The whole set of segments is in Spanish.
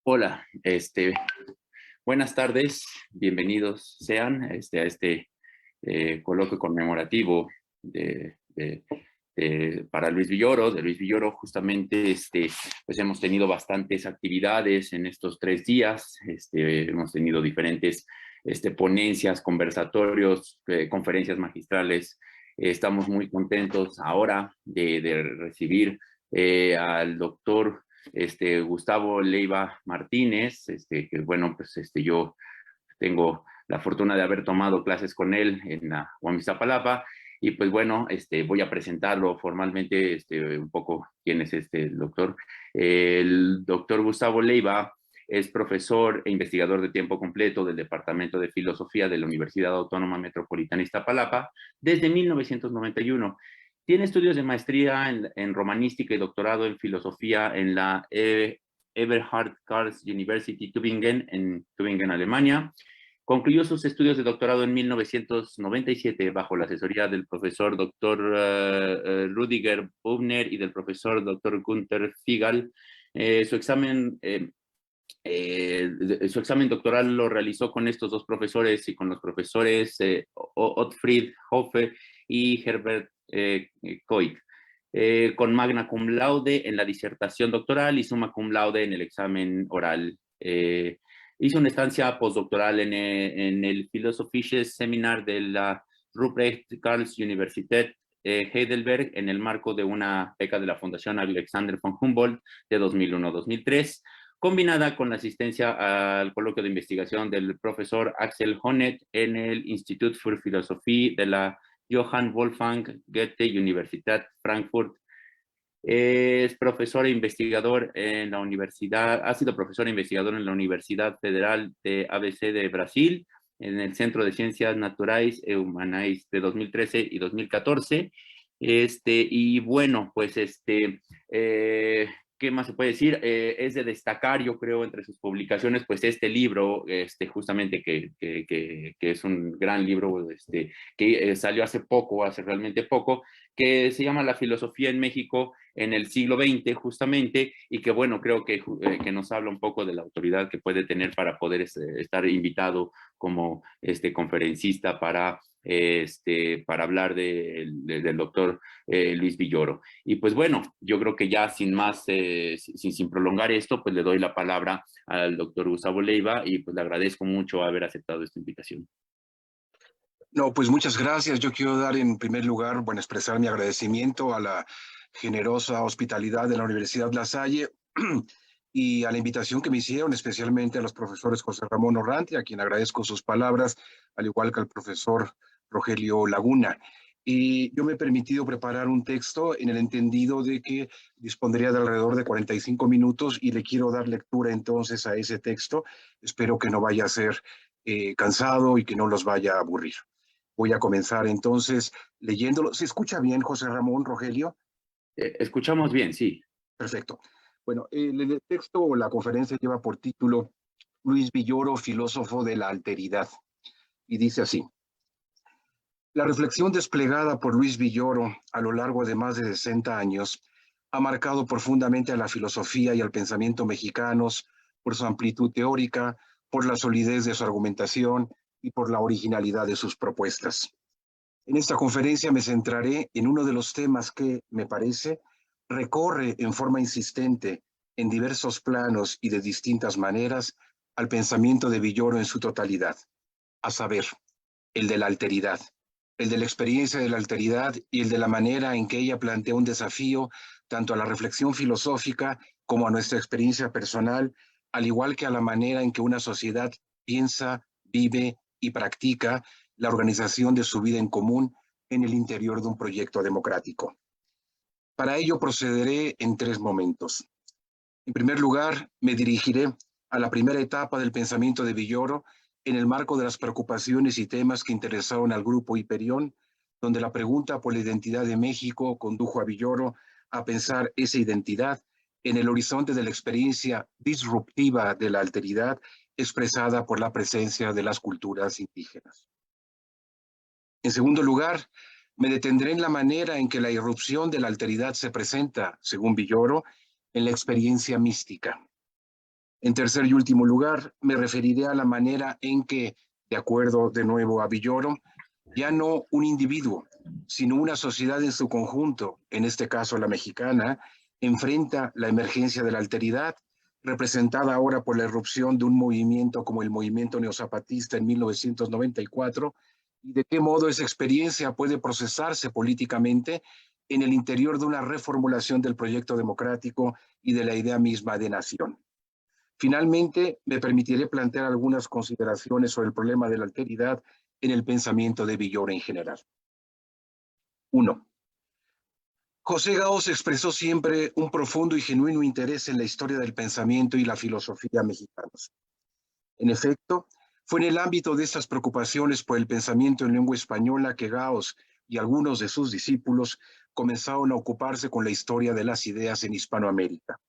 Hola, buenas tardes, bienvenidos sean a este coloquio conmemorativo para Luis Villoro, de Luis Villoro. Justamente, pues hemos tenido bastantes actividades en estos 3 días. Hemos tenido diferentes ponencias, conversatorios, conferencias magistrales. Estamos muy contentos ahora de recibir al doctor Gustavo Leiva Martínez. Que bueno, pues yo tengo la fortuna de haber tomado clases con él en la UAM Iztapalapa. Y pues bueno, voy a presentarlo formalmente, un poco quién es el doctor. El doctor Gustavo Leiva es profesor e investigador de tiempo completo del Departamento de Filosofía de la Universidad Autónoma Metropolitana Iztapalapa desde 1991. Tiene estudios de maestría en romanística y doctorado en filosofía en la Eberhard Karls University Tübingen, en Tübingen, Alemania. Concluyó sus estudios de doctorado en 1997 bajo la asesoría del profesor Dr. Rüdiger Bubner y del profesor Dr. Günther Figal. Su examen doctoral lo realizó con estos dos profesores y con los profesores Ottfried Hofe y Herbert Koik. Con magna cum laude en la disertación doctoral y summa cum laude en el examen oral. Hizo una estancia postdoctoral en el Philosophisches Seminar de la Ruprecht Karls Universität Heidelberg en el marco de una beca de la Fundación Alexander von Humboldt de 2001-2003, combinada con la asistencia al coloquio de investigación del profesor Axel Honneth en el Institut für Philosophie de la Johann Wolfgang Goethe Universität Frankfurt. Es profesor e investigador en la universidad, ha sido profesor e investigador en la Universidad Federal de ABC de Brasil, en el Centro de Ciencias Naturais e Humanais de 2013 y 2014. Y bueno, pues ¿qué más se puede decir? Es de destacar, yo creo, entre sus publicaciones, pues este libro, justamente que es un gran libro, que salió hace poco, hace realmente poco, que se llama La filosofía en México en el siglo XX, justamente, y que bueno, creo que nos habla un poco de la autoridad que puede tener para poder estar invitado como conferencista para hablar del doctor Luis Villoro. Y pues bueno, yo creo que ya sin más, sin prolongar esto, pues le doy la palabra al doctor Gustavo Leiva y pues le agradezco mucho haber aceptado esta invitación. No, pues muchas gracias. Yo quiero dar en primer lugar, bueno, expresar mi agradecimiento a la generosa hospitalidad de la Universidad La Salle y a la invitación que me hicieron, especialmente a los profesores José Ramón Orranti, a quien agradezco sus palabras, al igual que al profesor Rogelio Laguna. Y yo me he permitido preparar un texto en el entendido de que dispondría de alrededor de 45 minutos y le quiero dar lectura entonces a ese texto. Espero que no vaya a ser cansado y que no los vaya a aburrir. Voy a comenzar entonces leyéndolo. ¿Se escucha bien, José Ramón, Rogelio? Escuchamos bien, sí. Perfecto. Bueno, el texto o la conferencia lleva por título Luis Villoro, filósofo de la alteridad. Y dice así: la reflexión desplegada por Luis Villoro a lo largo de más de 60 años ha marcado profundamente a la filosofía y al pensamiento mexicanos por su amplitud teórica, por la solidez de su argumentación y por la originalidad de sus propuestas. En esta conferencia me centraré en uno de los temas que, me parece, recorre en forma insistente, en diversos planos y de distintas maneras, al pensamiento de Villoro en su totalidad, a saber, el de la alteridad, el de la experiencia de la alteridad y el de la manera en que ella plantea un desafío tanto a la reflexión filosófica como a nuestra experiencia personal, al igual que a la manera en que una sociedad piensa, vive y practica la organización de su vida en común en el interior de un proyecto democrático. Para ello procederé en 3 momentos. En primer lugar, me dirigiré a la primera etapa del pensamiento de Villoro en el marco de las preocupaciones y temas que interesaron al grupo Hiperión, donde la pregunta por la identidad de México condujo a Villoro a pensar esa identidad en el horizonte de la experiencia disruptiva de la alteridad expresada por la presencia de las culturas indígenas. En segundo lugar, me detendré en la manera en que la irrupción de la alteridad se presenta, según Villoro, en la experiencia mística. En tercer y último lugar, me referiré a la manera en que, de acuerdo de nuevo a Villoro, ya no un individuo, sino una sociedad en su conjunto, en este caso la mexicana, enfrenta la emergencia de la alteridad, representada ahora por la irrupción de un movimiento como el movimiento neozapatista en 1994, y de qué modo esa experiencia puede procesarse políticamente en el interior de una reformulación del proyecto democrático y de la idea misma de nación. Finalmente, me permitiré plantear algunas consideraciones sobre el problema de la alteridad en el pensamiento de Villoro en general. 1. José Gauss expresó siempre un profundo y genuino interés en la historia del pensamiento y la filosofía mexicanos. En efecto, fue en el ámbito de estas preocupaciones por el pensamiento en lengua española que Gauss y algunos de sus discípulos comenzaron a ocuparse con la historia de las ideas en Hispanoamérica.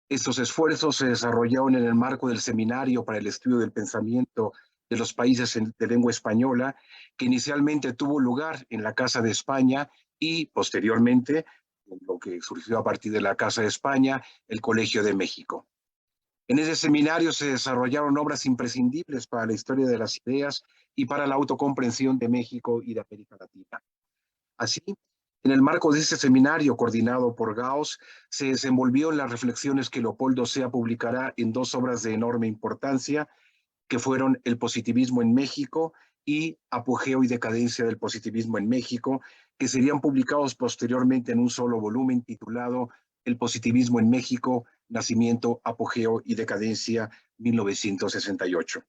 Estos esfuerzos se desarrollaron en el marco del Seminario para el Estudio del Pensamiento de los Países de Lengua Española, que inicialmente tuvo lugar en la Casa de España y posteriormente, en lo que surgió a partir de la Casa de España, el Colegio de México. En ese seminario se desarrollaron obras imprescindibles para la historia de las ideas y para la autocomprensión de México y de América Latina. Así, en el marco de este seminario coordinado por Gauss, se desenvolvió en las reflexiones que Leopoldo Sea publicará en dos obras de enorme importancia, que fueron El positivismo en México y Apogeo y decadencia del positivismo en México, que serían publicados posteriormente en un solo volumen titulado El positivismo en México, Nacimiento, Apogeo y Decadencia, 1968.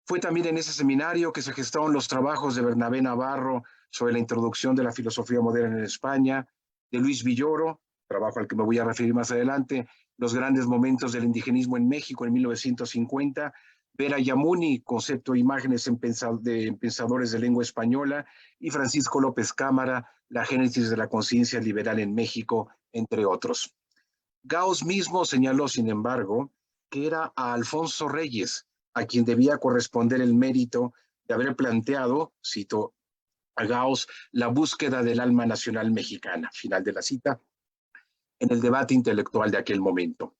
Fue también en ese seminario que se gestaron los trabajos de Bernabé Navarro sobre la introducción de la filosofía moderna en España, de Luis Villoro, trabajo al que me voy a referir más adelante, Los grandes momentos del indigenismo en México en 1950, Vera Yamuni, Concepto e imágenes de pensadores de lengua española, y Francisco López Cámara, La génesis de la conciencia liberal en México, entre otros. Gauss mismo señaló, sin embargo, que era a Alfonso Reyes a quien debía corresponder el mérito de haber planteado, cito a Gauss, la búsqueda del alma nacional mexicana, final de la cita, en el debate intelectual de aquel momento.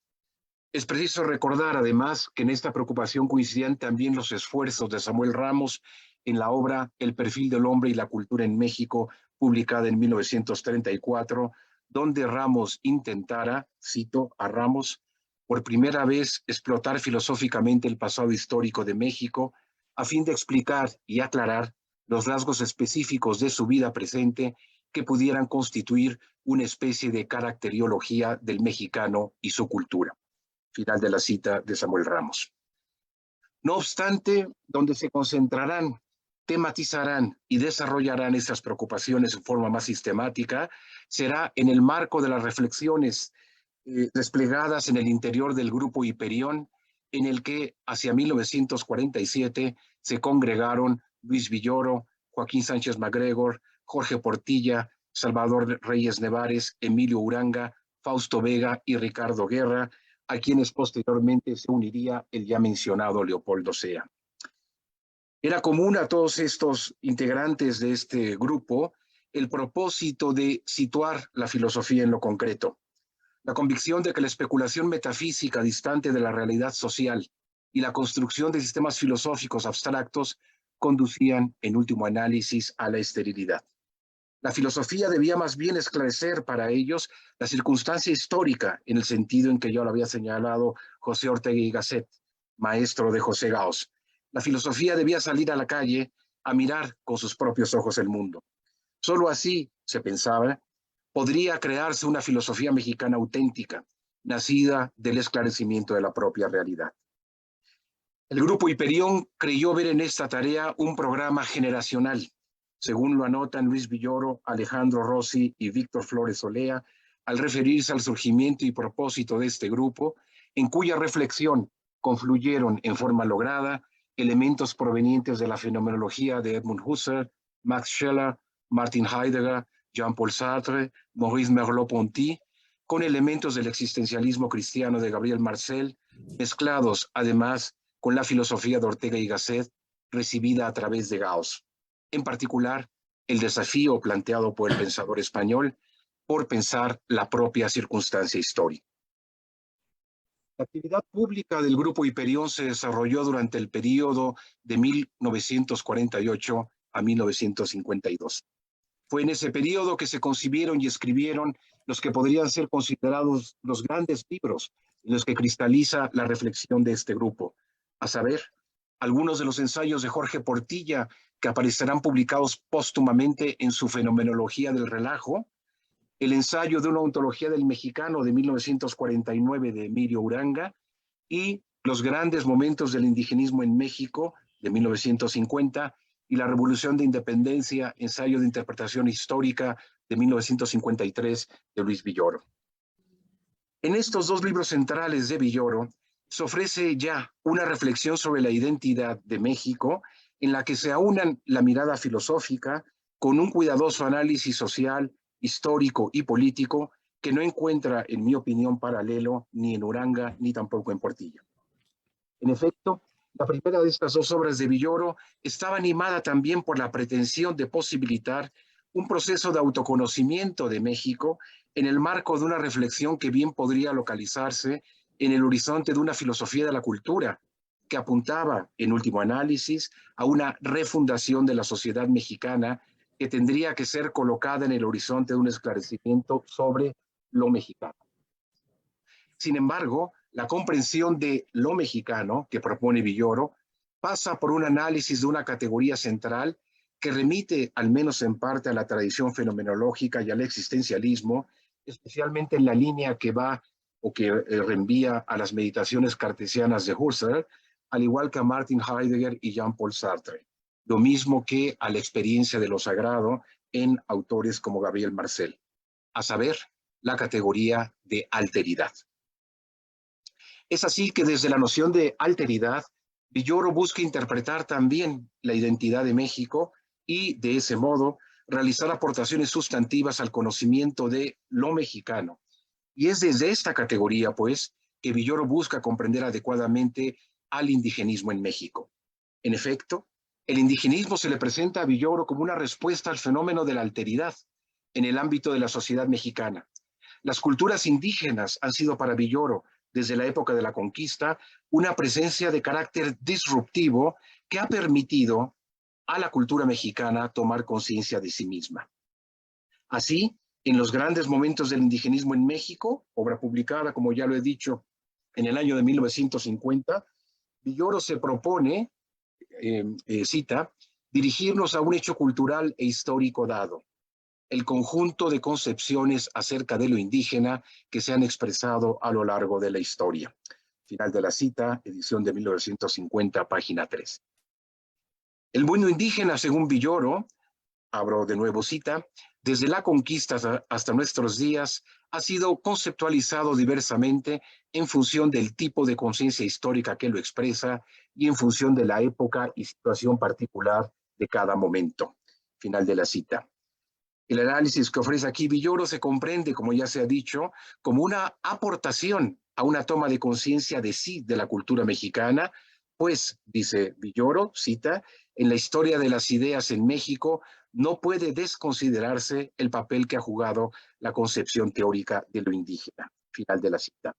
Es preciso recordar, además, que en esta preocupación coincidían también los esfuerzos de Samuel Ramos en la obra El perfil del hombre y la cultura en México, publicada en 1934, donde Ramos intentara, cito a Ramos, por primera vez explotar filosóficamente el pasado histórico de México, a fin de explicar y aclarar los rasgos específicos de su vida presente que pudieran constituir una especie de caracteriología del mexicano y su cultura. Final de la cita de Samuel Ramos. No obstante, donde se concentrarán, tematizarán y desarrollarán estas preocupaciones en forma más sistemática será en el marco de las reflexiones desplegadas en el interior del Grupo Hiperión, en el que hacia 1947 se congregaron Luis Villoro, Joaquín Sánchez MacGregor, Jorge Portilla, Salvador Reyes Nevares, Emilio Uranga, Fausto Vega y Ricardo Guerra, a quienes posteriormente se uniría el ya mencionado Leopoldo Sea. Era común a todos estos integrantes de este grupo el propósito de situar la filosofía en lo concreto, la convicción de que la especulación metafísica distante de la realidad social y la construcción de sistemas filosóficos abstractos conducían, en último análisis, a la esterilidad. La filosofía debía más bien esclarecer para ellos la circunstancia histórica, en el sentido en que ya lo había señalado José Ortega y Gasset, maestro de José Gauss. La filosofía debía salir a la calle a mirar con sus propios ojos el mundo. Solo así, se pensaba, podría crearse una filosofía mexicana auténtica, nacida del esclarecimiento de la propia realidad. El Grupo Hiperión creyó ver en esta tarea un programa generacional, según lo anotan Luis Villoro, Alejandro Rossi y Víctor Flores Olea, al referirse al surgimiento y propósito de este grupo, en cuya reflexión confluyeron en forma lograda elementos provenientes de la fenomenología de Edmund Husserl, Max Scheler, Martin Heidegger, Jean-Paul Sartre, Maurice Merleau-Ponty, con elementos del existencialismo cristiano de Gabriel Marcel, mezclados además con la filosofía de Ortega y Gasset, recibida a través de Gauss. En particular, el desafío planteado por el pensador español por pensar la propia circunstancia histórica. La actividad pública del Grupo Hiperión se desarrolló durante el periodo de 1948 a 1952. Fue en ese periodo que se concibieron y escribieron los que podrían ser considerados los grandes libros en los que cristaliza la reflexión de este grupo, a saber, algunos de los ensayos de Jorge Portilla que aparecerán publicados póstumamente en su Fenomenología del Relajo, el ensayo de una ontología del mexicano de 1949 de Emilio Uranga y Los grandes momentos del indigenismo en México de 1950 y La Revolución de Independencia, ensayo de interpretación histórica de 1953 de Luis Villoro. En estos dos libros centrales de Villoro se ofrece ya una reflexión sobre la identidad de México en la que se aunan la mirada filosófica con un cuidadoso análisis social, histórico y político que no encuentra, en mi opinión, paralelo ni en Uranga ni tampoco en Portilla. En efecto, la primera de estas dos obras de Villoro estaba animada también por la pretensión de posibilitar un proceso de autoconocimiento de México en el marco de una reflexión que bien podría localizarse en el horizonte de una filosofía de la cultura que apuntaba, en último análisis, a una refundación de la sociedad mexicana que tendría que ser colocada en el horizonte de un esclarecimiento sobre lo mexicano. Sin embargo, la comprensión de lo mexicano que propone Villoro pasa por un análisis de una categoría central que remite, al menos en parte, a la tradición fenomenológica y al existencialismo, especialmente en la línea que va o que reenvía a las meditaciones cartesianas de Husserl, al igual que a Martin Heidegger y Jean-Paul Sartre, lo mismo que a la experiencia de lo sagrado en autores como Gabriel Marcel, a saber, la categoría de alteridad. Es así que desde la noción de alteridad, Villoro busca interpretar también la identidad de México y, de ese modo, realizar aportaciones sustantivas al conocimiento de lo mexicano. Y es desde esta categoría, pues, que Villoro busca comprender adecuadamente al indigenismo en México. En efecto, el indigenismo se le presenta a Villoro como una respuesta al fenómeno de la alteridad en el ámbito de la sociedad mexicana. Las culturas indígenas han sido para Villoro, desde la época de la conquista, una presencia de carácter disruptivo que ha permitido a la cultura mexicana tomar conciencia de sí misma. Así, en los grandes momentos del indigenismo en México, obra publicada, como ya lo he dicho, en el año de 1950, Villoro se propone, cita, dirigirnos a un hecho cultural e histórico dado, el conjunto de concepciones acerca de lo indígena que se han expresado a lo largo de la historia. Final de la cita, edición de 1950, página 3. El mundo indígena, según Villoro, abro de nuevo cita, desde la conquista hasta nuestros días, ha sido conceptualizado diversamente en función del tipo de conciencia histórica que lo expresa y en función de la época y situación particular de cada momento. Final de la cita. El análisis que ofrece aquí Villoro se comprende, como ya se ha dicho, como una aportación a una toma de conciencia de sí de la cultura mexicana, pues, dice Villoro, cita, en la historia de las ideas en México no puede desconsiderarse el papel que ha jugado la concepción teórica de lo indígena. Final de la cita.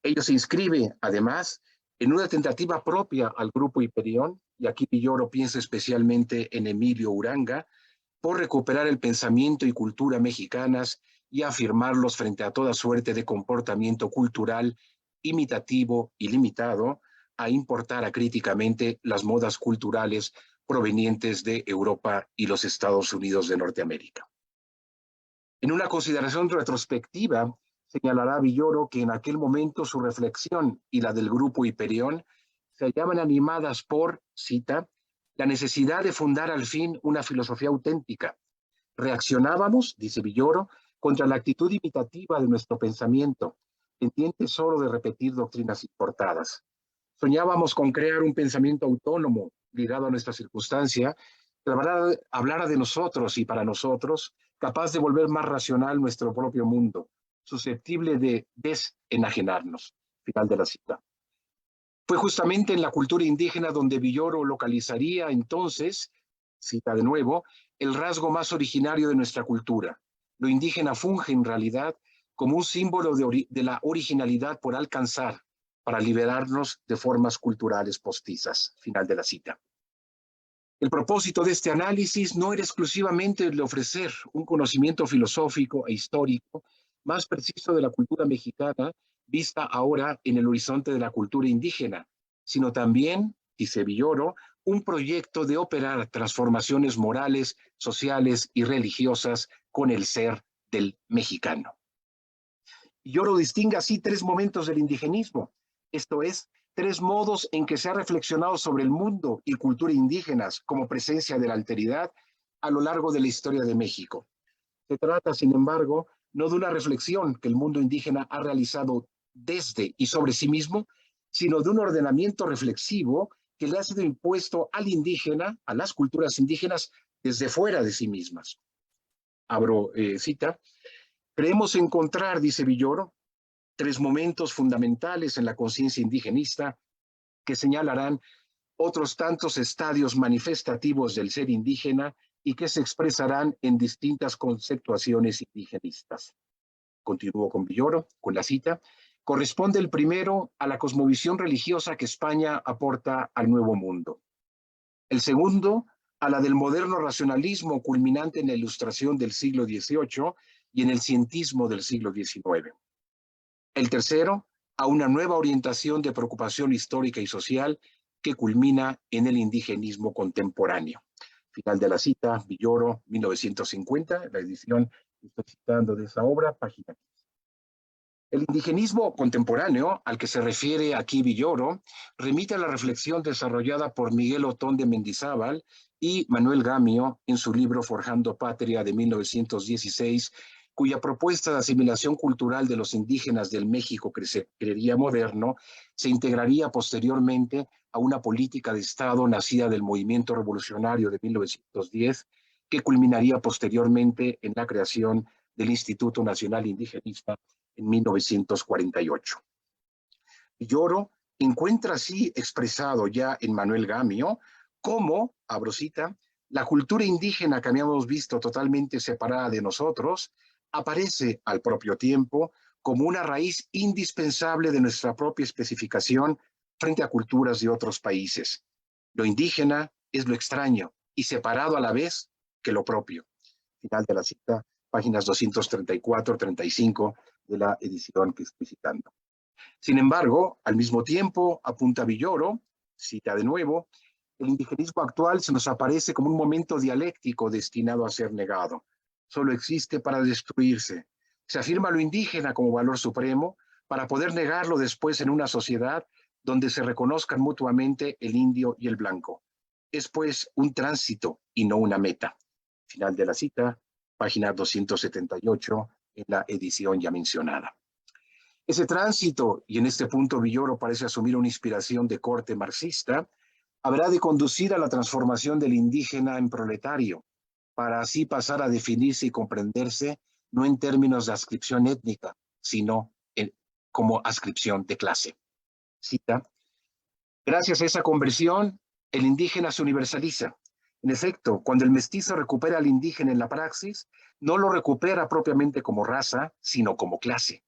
Ello se inscribe, además, en una tentativa propia al grupo Hiperión, y aquí Villoro piensa especialmente en Emilio Uranga, por recuperar el pensamiento y cultura mexicanas y afirmarlos frente a toda suerte de comportamiento cultural imitativo y limitado a importar acríticamente las modas culturales provenientes de Europa y los Estados Unidos de Norteamérica. En una consideración retrospectiva, señalará Villoro que en aquel momento su reflexión y la del grupo Hiperión se hallaban animadas por, cita, la necesidad de fundar al fin una filosofía auténtica. Reaccionábamos, dice Villoro, contra la actitud imitativa de nuestro pensamiento, pendiente solo de repetir doctrinas importadas. Soñábamos con crear un pensamiento autónomo, ligado a nuestra circunstancia, que hablara de nosotros y para nosotros, capaz de volver más racional nuestro propio mundo, susceptible de desenajenarnos. Final de la cita. Fue justamente en la cultura indígena donde Villoro localizaría entonces, cita de nuevo, el rasgo más originario de nuestra cultura. Lo indígena funge en realidad como un símbolo de la originalidad por alcanzar para liberarnos de formas culturales postizas. Final de la cita. El propósito de este análisis no era exclusivamente el de ofrecer un conocimiento filosófico e histórico más preciso de la cultura mexicana, vista ahora en el horizonte de la cultura indígena, sino también, dice Villoro, un proyecto de operar transformaciones morales, sociales y religiosas con el ser del mexicano. Villoro distingue así tres momentos del indigenismo, esto es, tres modos en que se ha reflexionado sobre el mundo y cultura indígenas como presencia de la alteridad a lo largo de la historia de México. Se trata, sin embargo, no de una reflexión que el mundo indígena ha realizado desde y sobre sí mismo, sino de un ordenamiento reflexivo que le ha sido impuesto al indígena, a las culturas indígenas, desde fuera de sí mismas. Abro cita. Creemos encontrar, dice Villoro, tres momentos fundamentales en la conciencia indigenista que señalarán otros tantos estadios manifestativos del ser indígena y que se expresarán en distintas conceptuaciones indigenistas. Continúo con Villoro, con la cita. Corresponde el primero a la cosmovisión religiosa que España aporta al Nuevo Mundo. El segundo, a la del moderno racionalismo culminante en la Ilustración del siglo XVIII y en el cientismo del siglo XIX. El tercero, a una nueva orientación de preocupación histórica y social que culmina en el indigenismo contemporáneo. Final de la cita, Villoro, 1950, la edición que estoy citando de esa obra, página 15. El indigenismo contemporáneo, al que se refiere aquí Villoro, remite a la reflexión desarrollada por Miguel Otón de Mendizábal y Manuel Gamio en su libro Forjando Patria de 1916, cuya propuesta de asimilación cultural de los indígenas del México que se creería moderno se integraría posteriormente a una política de Estado nacida del movimiento revolucionario de 1910, que culminaría posteriormente en la creación del Instituto Nacional Indigenista en 1948. Villoro encuentra así expresado ya en Manuel Gamio cómo, abro cita, la cultura indígena que habíamos visto totalmente separada de nosotros aparece al propio tiempo como una raíz indispensable de nuestra propia especificación frente a culturas de otros países. Lo indígena es lo extraño y separado a la vez que lo propio. Final de la cita, páginas 234-35 de la edición que estoy citando. Sin embargo, al mismo tiempo, apunta Villoro, cita de nuevo, el indigenismo actual se nos aparece como un momento dialéctico destinado a ser negado. Solo existe para destruirse. Se afirma lo indígena como valor supremo para poder negarlo después en una sociedad donde se reconozcan mutuamente el indio y el blanco. Es pues un tránsito y no una meta. Final de la cita, página 278 en la edición ya mencionada. Ese tránsito, y en este punto Villoro parece asumir una inspiración de corte marxista, habrá de conducir a la transformación del indígena en proletario, para así pasar a definirse y comprenderse no en términos de adscripción étnica, sino como adscripción de clase. Cita. Gracias a esa conversión, el indígena se universaliza. En efecto, cuando el mestizo recupera al indígena en la praxis, no lo recupera propiamente como raza, sino como clase.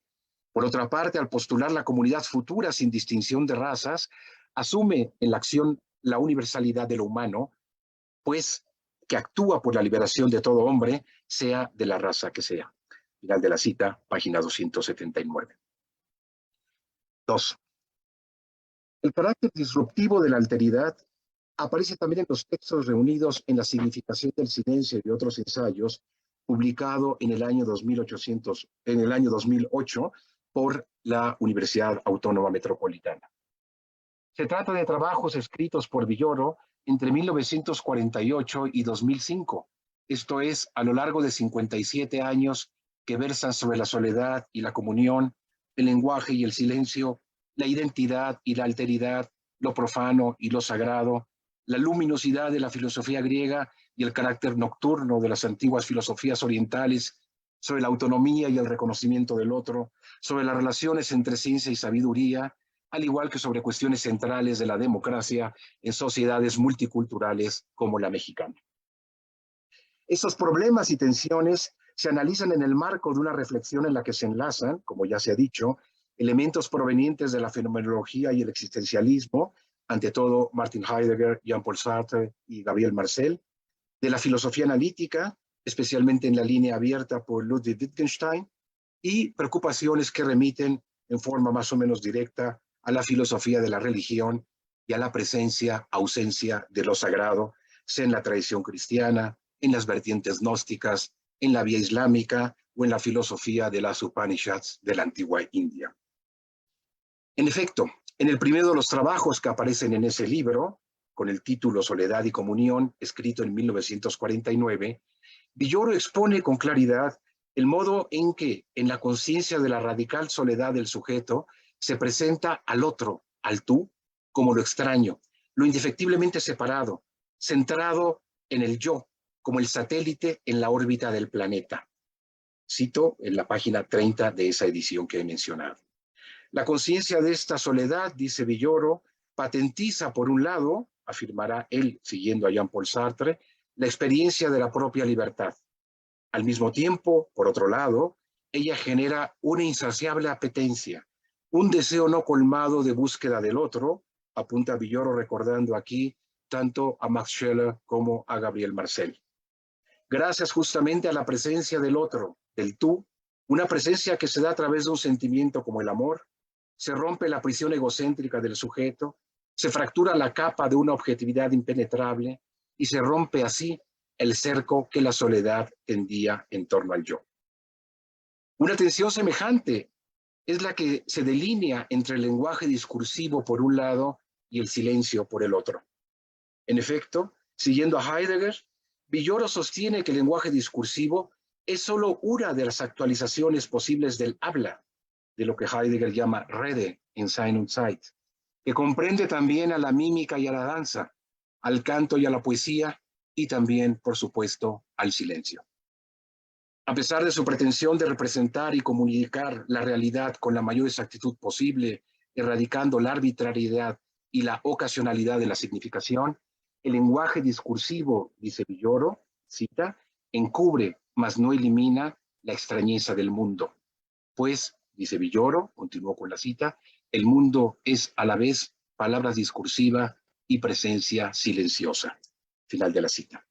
Por otra parte, al postular la comunidad futura sin distinción de razas, asume en la acción la universalidad de lo humano, pues que actúa por la liberación de todo hombre, sea de la raza que sea. Final de la cita, página 279. 2. El carácter disruptivo de la alteridad aparece también en los textos reunidos en La significación del silencio y otros ensayos, publicado en el año 2008 por la Universidad Autónoma Metropolitana. Se trata de trabajos escritos por Villoro entre 1948 y 2005, esto es, a lo largo de 57 años que versan sobre la soledad y la comunión, el lenguaje y el silencio, la identidad y la alteridad, lo profano y lo sagrado, la luminosidad de la filosofía griega y el carácter nocturno de las antiguas filosofías orientales, sobre la autonomía y el reconocimiento del otro, sobre las relaciones entre ciencia y sabiduría, al igual que sobre cuestiones centrales de la democracia en sociedades multiculturales como la mexicana. Esos problemas y tensiones se analizan en el marco de una reflexión en la que se enlazan, como ya se ha dicho, elementos provenientes de la fenomenología y el existencialismo, ante todo Martin Heidegger, Jean-Paul Sartre y Gabriel Marcel, de la filosofía analítica, especialmente en la línea abierta por Ludwig Wittgenstein, y preocupaciones que remiten en forma más o menos directa a la filosofía de la religión y a la presencia, ausencia de lo sagrado, sea en la tradición cristiana, en las vertientes gnósticas, en la vía islámica o en la filosofía de las Upanishads de la antigua India. En efecto, en el primero de los trabajos que aparecen en ese libro, con el título Soledad y Comunión, escrito en 1949, Villoro expone con claridad el modo en que, en la conciencia de la radical soledad del sujeto, se presenta al otro, al tú, como lo extraño, lo indefectiblemente separado, centrado en el yo, como el satélite en la órbita del planeta. Cito en la página 30 de esa edición que he mencionado. La conciencia de esta soledad, dice Villoro, patentiza por un lado, afirmará él siguiendo a Jean-Paul Sartre, la experiencia de la propia libertad. Al mismo tiempo, por otro lado, ella genera una insaciable apetencia, un deseo no colmado de búsqueda del otro, apunta Villoro recordando aquí tanto a Max Scheler como a Gabriel Marcel. Gracias justamente a la presencia del otro, del tú, una presencia que se da a través de un sentimiento como el amor, se rompe la prisión egocéntrica del sujeto, se fractura la capa de una objetividad impenetrable y se rompe así el cerco que la soledad tendía en torno al yo. Una tensión semejante es la que se delinea entre el lenguaje discursivo por un lado y el silencio por el otro. En efecto, siguiendo a Heidegger, Villoro sostiene que el lenguaje discursivo es solo una de las actualizaciones posibles del habla, de lo que Heidegger llama Rede en Sein und Zeit, que comprende también a la mímica y a la danza, al canto y a la poesía, y también, por supuesto, al silencio. A pesar de su pretensión de representar y comunicar la realidad con la mayor exactitud posible, erradicando la arbitrariedad y la ocasionalidad de la significación, el lenguaje discursivo, dice Villoro, cita, encubre, mas no elimina, la extrañeza del mundo. Pues, dice Villoro, continuó con la cita, el mundo es a la vez palabra discursiva y presencia silenciosa. Final de la cita.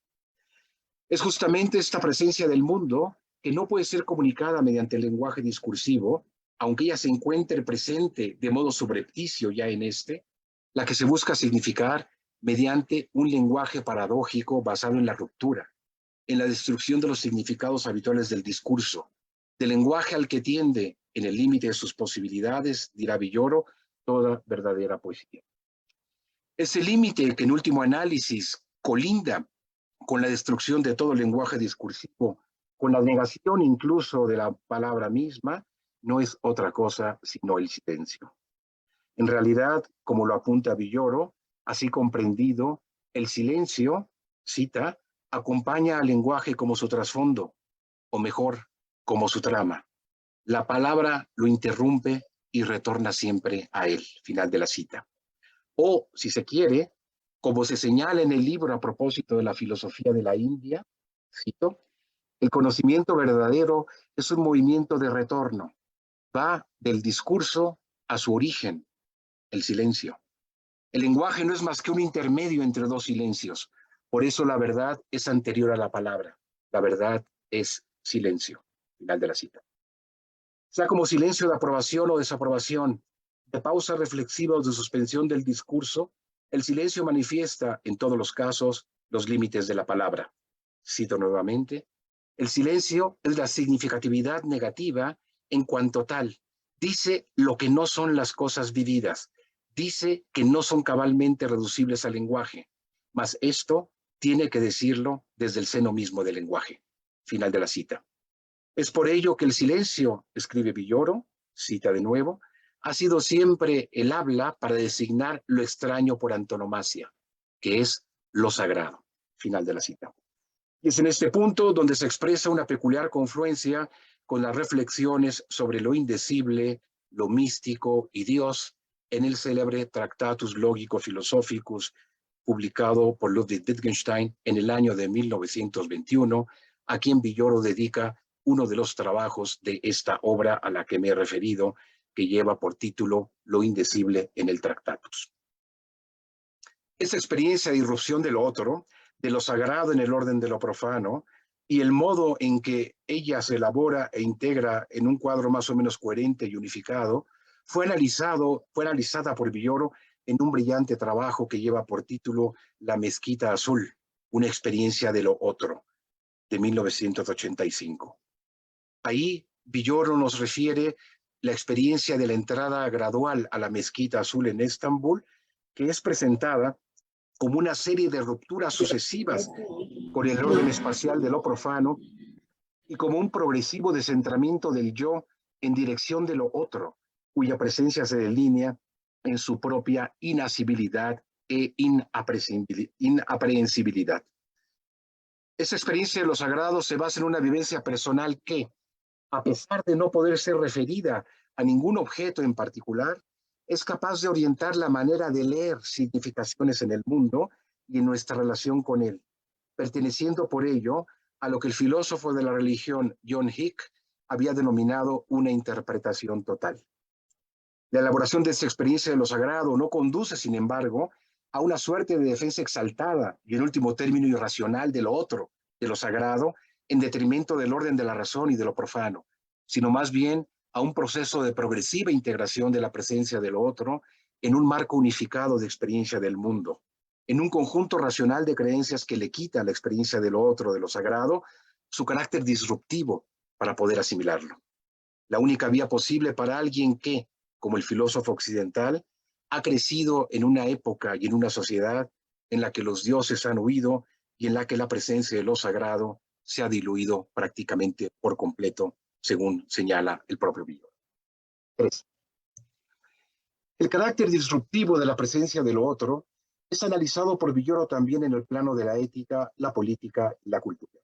Es justamente esta presencia del mundo que no puede ser comunicada mediante el lenguaje discursivo, aunque ella se encuentre presente de modo subrepticio ya en la que se busca significar mediante un lenguaje paradójico basado en la ruptura, en la destrucción de los significados habituales del discurso, del lenguaje al que tiende, en el límite de sus posibilidades, dirá Villoro, toda verdadera poesía. Ese límite que en último análisis colinda con la destrucción de todo lenguaje discursivo, con la negación incluso de la palabra misma, no es otra cosa sino el silencio. En realidad, como lo apunta Villoro, así comprendido, el silencio, cita, acompaña al lenguaje como su trasfondo, o mejor, como su trama. La palabra lo interrumpe y retorna siempre a él. Final de la cita. O, si se quiere, como se señala en el libro a propósito de la filosofía de la India, cito, el conocimiento verdadero es un movimiento de retorno. Va del discurso a su origen, el silencio. El lenguaje no es más que un intermedio entre dos silencios. Por eso la verdad es anterior a la palabra. La verdad es silencio. Final de la cita. Sea como silencio de aprobación o desaprobación, de pausa reflexiva o de suspensión del discurso, el silencio manifiesta, en todos los casos, los límites de la palabra. Cito nuevamente, el silencio es la significatividad negativa en cuanto tal. Dice lo que no son las cosas vividas. Dice que no son cabalmente reducibles al lenguaje. Mas esto tiene que decirlo desde el seno mismo del lenguaje. Final de la cita. Es por ello que el silencio, escribe Villoro, cita de nuevo, ha sido siempre el habla para designar lo extraño por antonomasia, que es lo sagrado. Final de la cita. Y es en este punto donde se expresa una peculiar confluencia con las reflexiones sobre lo indecible, lo místico y Dios en el célebre Tractatus Logico-Philosophicus, publicado por Ludwig Wittgenstein en el año de 1921, a quien Villoro dedica uno de los trabajos de esta obra a la que me he referido, que lleva por título Lo indecible en el Tractatus. Esta experiencia de irrupción de lo otro, de lo sagrado en el orden de lo profano, y el modo en que ella se elabora e integra en un cuadro más o menos coherente y unificado, fue analizada por Villoro en un brillante trabajo que lleva por título La Mezquita Azul, una experiencia de lo otro, de 1985. Ahí Villoro nos refiere la experiencia de la entrada gradual a la Mezquita Azul en Estambul, que es presentada como una serie de rupturas sucesivas con el orden espacial de lo profano y como un progresivo descentramiento del yo en dirección de lo otro, cuya presencia se delinea en su propia inasibilidad e inaprehensibilidad. Esa experiencia de lo sagrado se basa en una vivencia personal que, a pesar de no poder ser referida a ningún objeto en particular, es capaz de orientar la manera de leer significaciones en el mundo y en nuestra relación con él, perteneciendo por ello a lo que el filósofo de la religión John Hick había denominado una interpretación total. La elaboración de esta experiencia de lo sagrado no conduce, sin embargo, a una suerte de defensa exaltada y, en último término, irracional de lo otro, de lo sagrado, en detrimento del orden de la razón y de lo profano, sino más bien a un proceso de progresiva integración de la presencia de lo otro en un marco unificado de experiencia del mundo, en un conjunto racional de creencias que le quita a la experiencia de lo otro, de lo sagrado, su carácter disruptivo para poder asimilarlo. La única vía posible para alguien que, como el filósofo occidental, ha crecido en una época y en una sociedad en la que los dioses han huido y en la que la presencia de lo sagrado se ha diluido prácticamente por completo, según señala el propio Villoro. 3. El carácter disruptivo de la presencia de lo otro es analizado por Villoro también en el plano de la ética, la política y la cultura.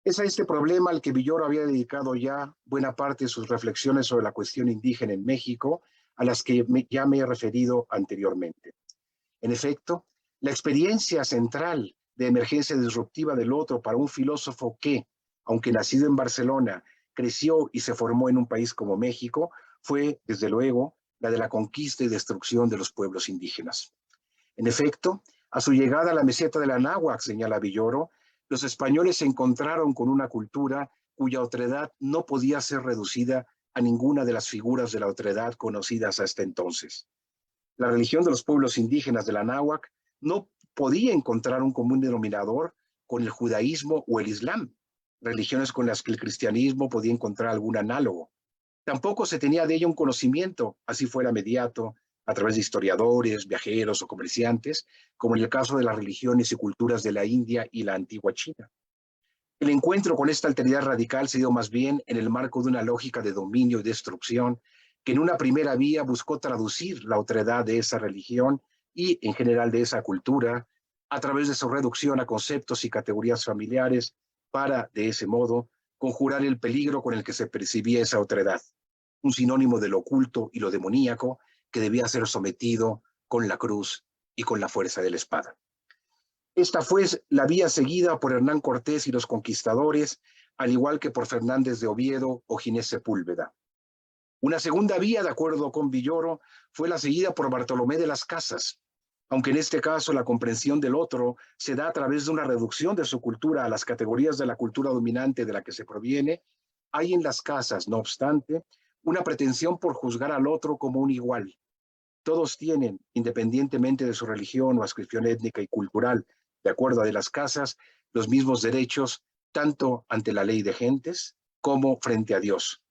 Es a este problema al que Villoro había dedicado ya buena parte de sus reflexiones sobre la cuestión indígena en México, a las que ya me he referido anteriormente. En efecto, la experiencia central de emergencia disruptiva del otro para un filósofo que, aunque nacido en Barcelona, creció y se formó en un país como México, fue, desde luego, la de la conquista y destrucción de los pueblos indígenas. En efecto, a su llegada a la meseta de la Anáhuac, señala Villoro, los españoles se encontraron con una cultura cuya otredad no podía ser reducida a ninguna de las figuras de la otredad conocidas hasta entonces. La religión de los pueblos indígenas de la Anáhuac no podía encontrar un común denominador con el judaísmo o el islam, religiones con las que el cristianismo podía encontrar algún análogo. Tampoco se tenía de ella un conocimiento, así fuera mediato, a través de historiadores, viajeros o comerciantes, como en el caso de las religiones y culturas de la India y la antigua China. El encuentro con esta alteridad radical se dio más bien en el marco de una lógica de dominio y destrucción que en una primera vía buscó traducir la otredad de esa religión y, en general, de esa cultura, a través de su reducción a conceptos y categorías familiares para, de ese modo, conjurar el peligro con el que se percibía esa otredad, un sinónimo de lo oculto y lo demoníaco que debía ser sometido con la cruz y con la fuerza de la espada. Esta fue la vía seguida por Hernán Cortés y los conquistadores, al igual que por Fernández de Oviedo o Ginés Sepúlveda. Una segunda vía, de acuerdo con Villoro, fue la seguida por Bartolomé de las Casas, aunque en este caso la comprensión del otro se da a través de una reducción de su cultura a las categorías de la cultura dominante de la que se proviene. Hay en las Casas, no obstante, una pretensión por juzgar al otro como un igual. Todos tienen, independientemente de su religión o adscripción étnica y cultural, de acuerdo a de las Casas, los mismos derechos, tanto ante la ley de gentes como frente a Dios.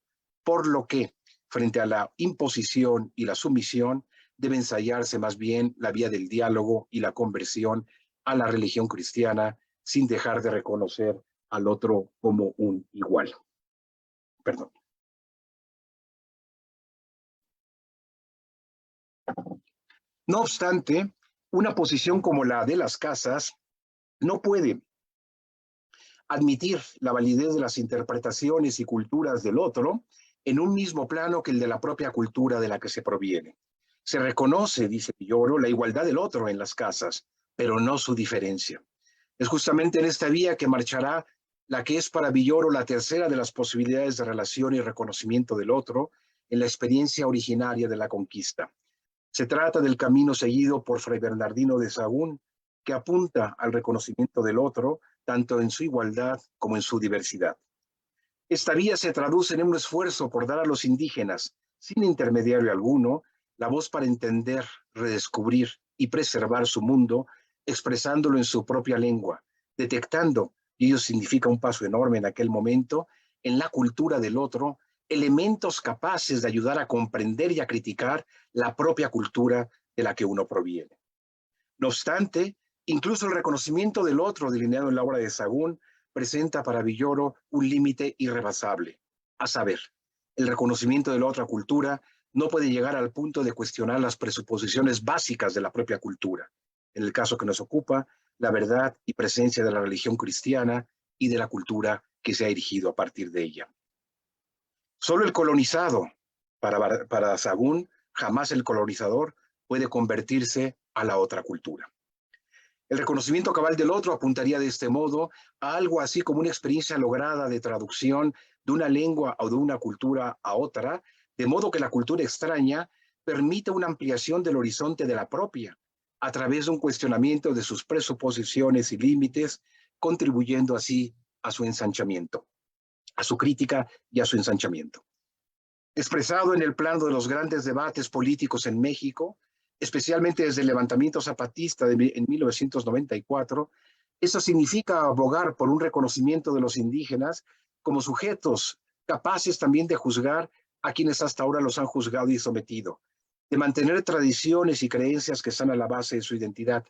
Por lo que, frente a la imposición y la sumisión, debe ensayarse más bien la vía del diálogo y la conversión a la religión cristiana, sin dejar de reconocer al otro como un igual. Perdón. No obstante, una posición como la de las Casas no puede admitir la validez de las interpretaciones y culturas del otro en un mismo plano que el de la propia cultura de la que se proviene. Se reconoce, dice Villoro, la igualdad del otro en las Casas, pero no su diferencia. Es justamente en esta vía que marchará la que es para Villoro la tercera de las posibilidades de relación y reconocimiento del otro en la experiencia originaria de la conquista. Se trata del camino seguido por Fray Bernardino de Sahagún, que apunta al reconocimiento del otro, tanto en su igualdad como en su diversidad. Esta vía se traduce en un esfuerzo por dar a los indígenas, sin intermediario alguno, la voz para entender, redescubrir y preservar su mundo, expresándolo en su propia lengua, detectando, y ello significa un paso enorme en aquel momento, en la cultura del otro, elementos capaces de ayudar a comprender y a criticar la propia cultura de la que uno proviene. No obstante, incluso el reconocimiento del otro delineado en la obra de Sahagún presenta para Villoro un límite irrebasable, a saber, el reconocimiento de la otra cultura no puede llegar al punto de cuestionar las presuposiciones básicas de la propia cultura. En el caso que nos ocupa, la verdad y presencia de la religión cristiana y de la cultura que se ha erigido a partir de ella. Solo el colonizado, para Sahagún, jamás el colonizador puede convertirse a la otra cultura. El reconocimiento cabal del otro apuntaría de este modo a algo así como una experiencia lograda de traducción de una lengua o de una cultura a otra, de modo que la cultura extraña permite una ampliación del horizonte de la propia, a través de un cuestionamiento de sus presuposiciones y límites, contribuyendo así a su ensanchamiento, a su crítica y a su ensanchamiento. Expresado en el plano de los grandes debates políticos en México, especialmente desde el levantamiento zapatista en 1994, eso significa abogar por un reconocimiento de los indígenas como sujetos capaces también de juzgar a quienes hasta ahora los han juzgado y sometido, de mantener tradiciones y creencias que están a la base de su identidad,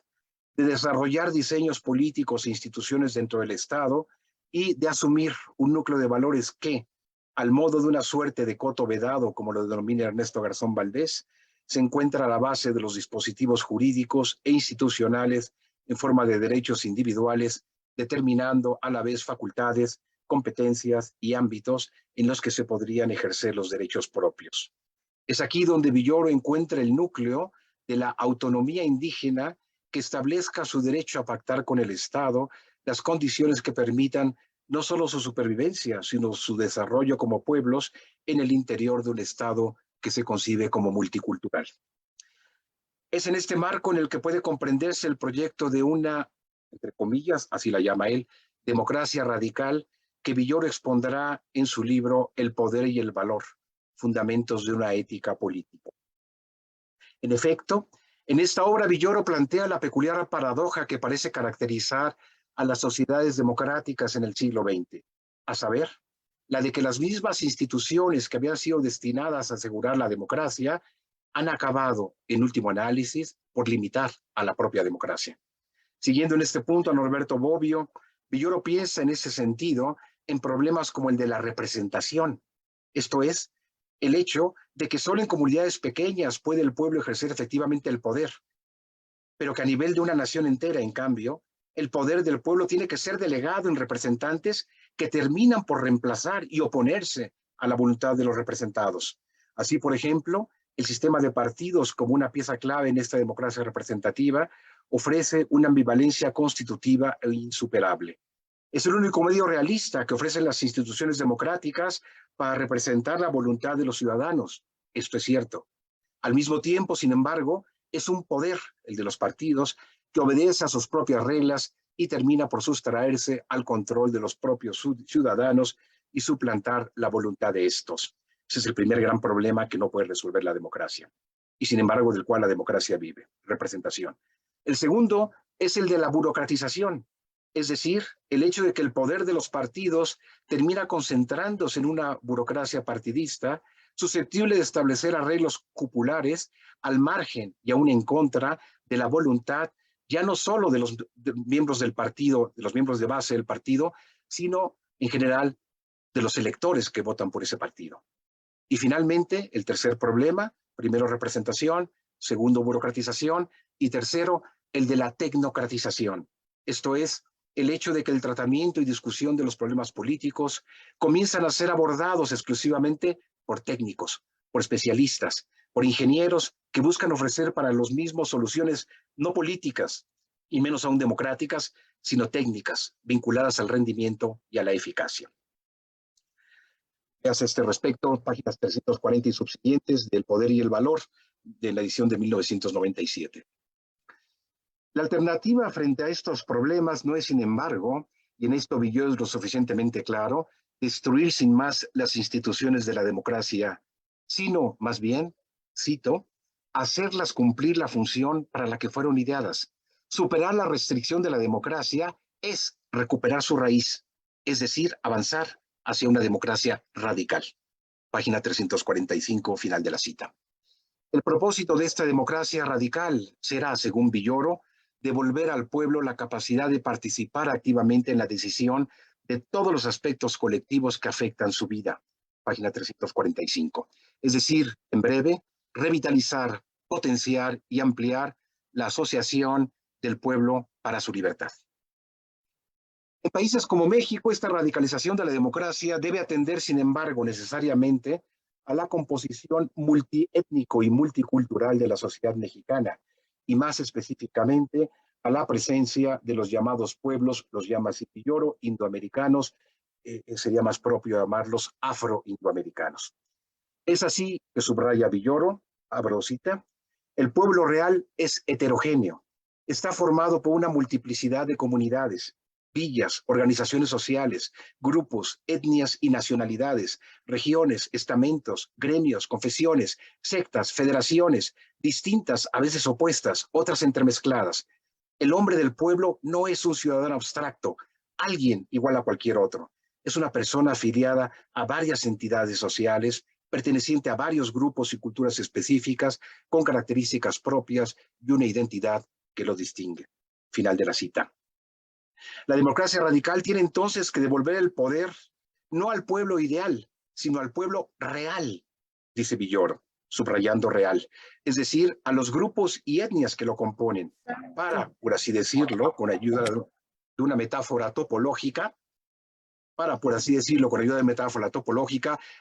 de desarrollar diseños políticos e instituciones dentro del Estado y de asumir un núcleo de valores que, al modo de una suerte de coto vedado, como lo denomina Ernesto Garzón Valdés, se encuentra a la base de los dispositivos jurídicos e institucionales en forma de derechos individuales, determinando a la vez facultades, competencias y ámbitos en los que se podrían ejercer los derechos propios. Es aquí donde Villoro encuentra el núcleo de la autonomía indígena que establezca su derecho a pactar con el Estado las condiciones que permitan no solo su supervivencia, sino su desarrollo como pueblos en el interior de un Estado que se concibe como multicultural. Es en este marco en el que puede comprenderse el proyecto de una, entre comillas, así la llama él, democracia radical, que Villoro expondrá en su libro El poder y el valor, fundamentos de una ética política. En efecto, en esta obra Villoro plantea la peculiar paradoja que parece caracterizar a las sociedades democráticas en el siglo XX, a saber, la de que las mismas instituciones que habían sido destinadas a asegurar la democracia han acabado, en último análisis, por limitar a la propia democracia. Siguiendo en este punto a Norberto Bobbio, Villoro piensa en ese sentido en problemas como el de la representación, esto es, el hecho de que solo en comunidades pequeñas puede el pueblo ejercer efectivamente el poder, pero que a nivel de una nación entera, en cambio, el poder del pueblo tiene que ser delegado en representantes que terminan por reemplazar y oponerse a la voluntad de los representados. Así, por ejemplo, el sistema de partidos como una pieza clave en esta democracia representativa ofrece una ambivalencia constitutiva e insuperable. Es el único medio realista que ofrecen las instituciones democráticas para representar la voluntad de los ciudadanos. Esto es cierto. Al mismo tiempo, sin embargo, es un poder, el de los partidos, que obedece a sus propias reglas y termina por sustraerse al control de los propios ciudadanos y suplantar la voluntad de estos. Ese es el primer gran problema que no puede resolver la democracia y sin embargo del cual la democracia vive, representación. El segundo es el de la burocratización, es decir, el hecho de que el poder de los partidos termina concentrándose en una burocracia partidista susceptible de establecer arreglos cupulares al margen y aún en contra de la voluntad ya no solo de los miembros del partido, de los miembros de base del partido, sino en general de los electores que votan por ese partido. Y finalmente, el tercer problema, primero representación, segundo burocratización y tercero, el de la tecnocratización. Esto es, el hecho de que el tratamiento y discusión de los problemas políticos comienzan a ser abordados exclusivamente por técnicos, por especialistas, por ingenieros que buscan ofrecer para los mismos soluciones no políticas, y menos aún democráticas, sino técnicas, vinculadas al rendimiento y a la eficacia. A este respecto, páginas 340 y subsiguientes del Poder y el Valor, de la edición de 1997. La alternativa frente a estos problemas no es, sin embargo, y en esto Villoro es lo suficientemente claro, destruir sin más las instituciones de la democracia, sino, más bien, cito, hacerlas cumplir la función para la que fueron ideadas. Superar la restricción de la democracia es recuperar su raíz, es decir, avanzar hacia una democracia radical. Página 345, final de la cita. El propósito de esta democracia radical será, según Villoro, devolver al pueblo la capacidad de participar activamente en la decisión de todos los aspectos colectivos que afectan su vida. Página 345. Es decir, en breve, revitalizar, potenciar y ampliar la asociación del pueblo para su libertad. En países como México, esta radicalización de la democracia debe atender, sin embargo, necesariamente a la composición multiétnico y multicultural de la sociedad mexicana, y más específicamente a la presencia de los llamados pueblos, los llama Villoro, indoamericanos, sería más propio llamarlos afro-indoamericanos. Es así que subraya Villoro, abro cita, el pueblo real es heterogéneo, está formado por una multiplicidad de comunidades, villas, organizaciones sociales, grupos, etnias y nacionalidades, regiones, estamentos, gremios, confesiones, sectas, federaciones, distintas, a veces opuestas, otras entremezcladas. El hombre del pueblo no es un ciudadano abstracto, alguien igual a cualquier otro. Es una persona afiliada a varias entidades sociales, perteneciente a varios grupos y culturas específicas, con características propias y una identidad que lo distingue. Final de la cita. La democracia radical tiene entonces que devolver el poder no al pueblo ideal, sino al pueblo real, dice Villoro, subrayando real, es decir, a los grupos y etnias que lo componen, para, por así decirlo, con ayuda de una metáfora topológica,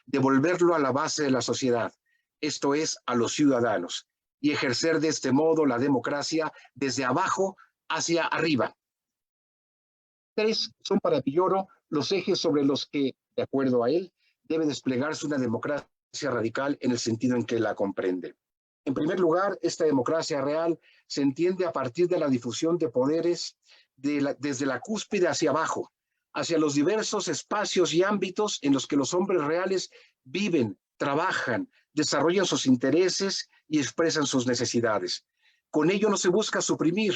devolverlo a la base de la sociedad, esto es, a los ciudadanos, y ejercer de este modo la democracia desde abajo hacia arriba. Tres son para Villoro los ejes sobre los que, de acuerdo a él, debe desplegarse una democracia radical en el sentido en que la comprende. En primer lugar, esta democracia real se entiende a partir de la difusión de poderes desde la cúspide hacia abajo, hacia los diversos espacios y ámbitos en los que los hombres reales viven, trabajan, desarrollan sus intereses y expresan sus necesidades. Con ello no se busca suprimir,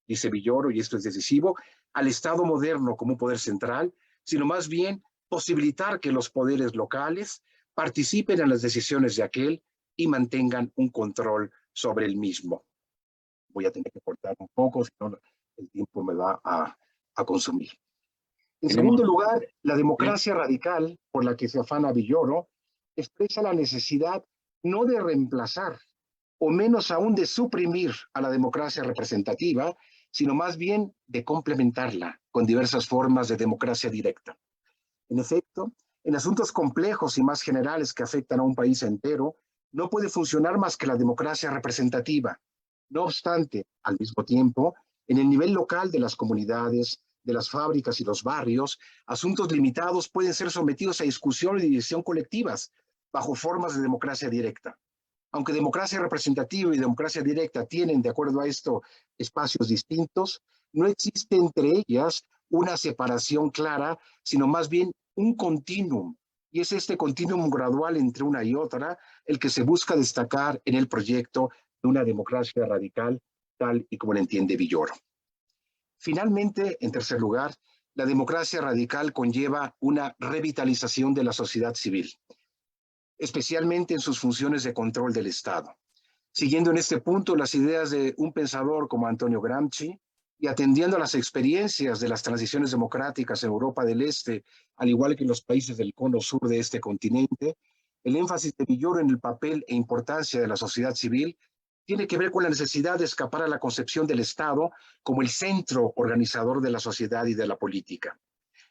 dice Villoro, y esto es decisivo, al Estado moderno como un poder central, sino más bien posibilitar que los poderes locales participen en las decisiones de aquel y mantengan un control sobre el mismo. Voy a tener que cortar un poco, si no el tiempo me va a consumir. En segundo lugar, la democracia radical por la que se afana Villoro expresa la necesidad no de reemplazar, o menos aún de suprimir a la democracia representativa, sino más bien de complementarla con diversas formas de democracia directa. En efecto, en asuntos complejos y más generales que afectan a un país entero, no puede funcionar más que la democracia representativa. No obstante, al mismo tiempo, en el nivel local de las comunidades, de las fábricas y los barrios, asuntos limitados pueden ser sometidos a discusión y decisión colectivas bajo formas de democracia directa. Aunque democracia representativa y democracia directa tienen, de acuerdo a esto, espacios distintos, no existe entre ellas una separación clara, sino más bien un continuum. Y es este continuum gradual entre una y otra el que se busca destacar en el proyecto de una democracia radical, tal y como lo entiende Villoro. Finalmente, en tercer lugar, la democracia radical conlleva una revitalización de la sociedad civil, especialmente en sus funciones de control del Estado. Siguiendo en este punto las ideas de un pensador como Antonio Gramsci y atendiendo a las experiencias de las transiciones democráticas en Europa del Este, al igual que en los países del cono sur de este continente, el énfasis de Villoro en el papel e importancia de la sociedad civil tiene que ver con la necesidad de escapar a la concepción del Estado como el centro organizador de la sociedad y de la política.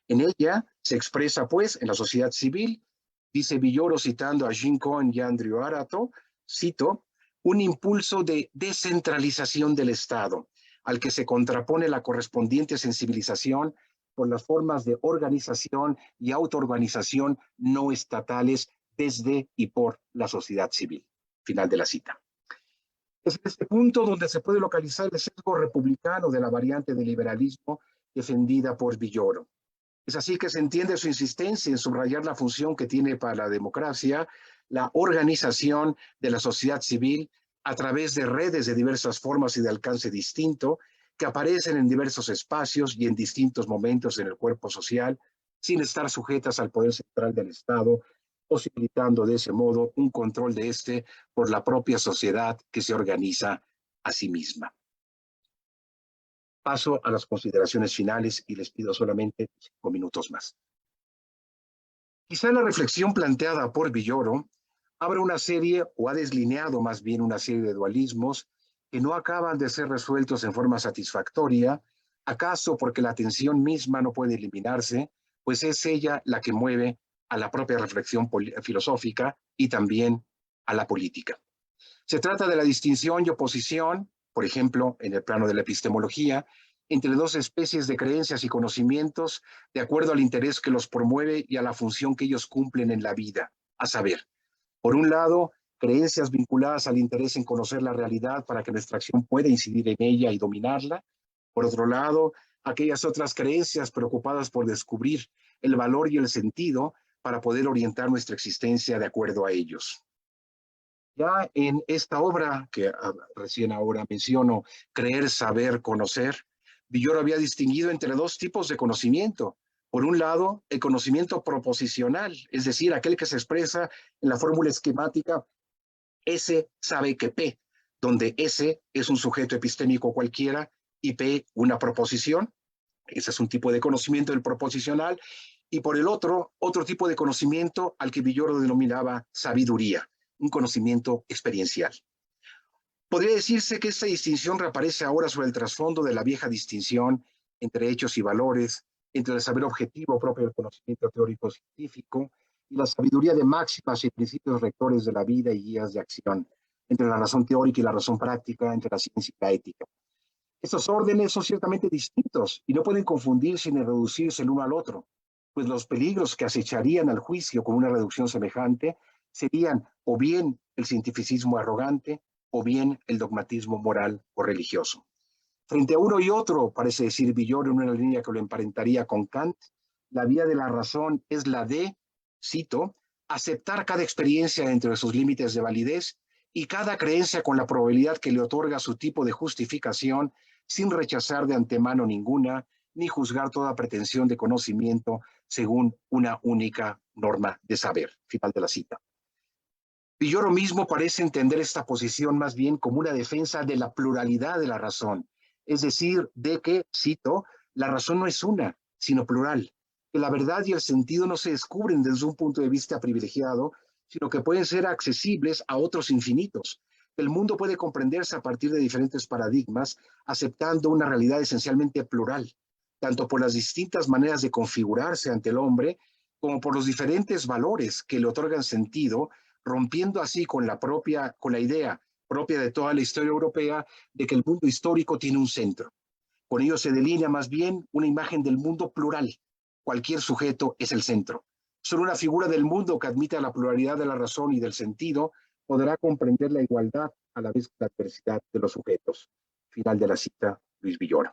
En ella se expresa, pues, en la sociedad civil, dice Villoro citando a Jean Cohen y Andrew Arato, cito, un impulso de descentralización del Estado, al que se contrapone la correspondiente sensibilización por las formas de organización y autoorganización no estatales desde y por la sociedad civil. Final de la cita. Es en este punto donde se puede localizar el sesgo republicano de la variante del liberalismo defendida por Villoro. Es así que se entiende su insistencia en subrayar la función que tiene para la democracia la organización de la sociedad civil a través de redes de diversas formas y de alcance distinto que aparecen en diversos espacios y en distintos momentos en el cuerpo social, sin estar sujetas al poder central del Estado, posibilitando de ese modo un control de este por la propia sociedad que se organiza a sí misma. Paso a las consideraciones finales y les pido solamente 5 minutos más. Quizá la reflexión planteada por Villoro abre una serie, o ha deslineado más bien una serie de dualismos que no acaban de ser resueltos en forma satisfactoria, acaso porque la tensión misma no puede eliminarse, pues es ella la que mueve a la propia reflexión filosófica y también a la política. Se trata de la distinción y oposición, por ejemplo, en el plano de la epistemología, entre dos especies de creencias y conocimientos de acuerdo al interés que los promueve y a la función que ellos cumplen en la vida, a saber, por un lado, creencias vinculadas al interés en conocer la realidad para que nuestra acción pueda incidir en ella y dominarla. Por otro lado, aquellas otras creencias preocupadas por descubrir el valor y el sentido para poder orientar nuestra existencia de acuerdo a ellos. Ya en esta obra, que recién ahora menciono, Creer, Saber, Conocer, Villoro había distinguido entre dos tipos de conocimiento. Por un lado, el conocimiento proposicional, es decir, aquel que se expresa en la fórmula esquemática S sabe que P, donde S es un sujeto epistémico cualquiera y P una proposición. Ese es un tipo de conocimiento del proposicional. Y por el otro tipo de conocimiento al que Villoro denominaba sabiduría, un conocimiento experiencial. Podría decirse que esta distinción reaparece ahora sobre el trasfondo de la vieja distinción entre hechos y valores, entre el saber objetivo propio del conocimiento teórico científico y la sabiduría de máximas y principios rectores de la vida y guías de acción, entre la razón teórica y la razón práctica, entre la ciencia y la ética. Estos órdenes son ciertamente distintos y no pueden confundirse ni reducirse el uno al otro, pues los peligros que acecharían al juicio con una reducción semejante serían o bien el cientificismo arrogante o bien el dogmatismo moral o religioso. Frente a uno y otro, parece decir Villoro en una línea que lo emparentaría con Kant, la vía de la razón es la de, cito, aceptar cada experiencia dentro de sus límites de validez y cada creencia con la probabilidad que le otorga su tipo de justificación sin rechazar de antemano ninguna, ni juzgar toda pretensión de conocimiento según una única norma de saber. Final de la cita. Villoro mismo parece entender esta posición más bien como una defensa de la pluralidad de la razón, es decir, de que, cito, la razón no es una, sino plural, que la verdad y el sentido no se descubren desde un punto de vista privilegiado, sino que pueden ser accesibles a otros infinitos. El mundo puede comprenderse a partir de diferentes paradigmas, aceptando una realidad esencialmente plural, tanto por las distintas maneras de configurarse ante el hombre, como por los diferentes valores que le otorgan sentido, rompiendo así con la idea propia de toda la historia europea de que el mundo histórico tiene un centro. Con ello se delinea más bien una imagen del mundo plural. Cualquier sujeto es el centro. Solo una figura del mundo que admita la pluralidad de la razón y del sentido podrá comprender la igualdad a la vez que la diversidad de los sujetos. Final de la cita, Luis Villoro.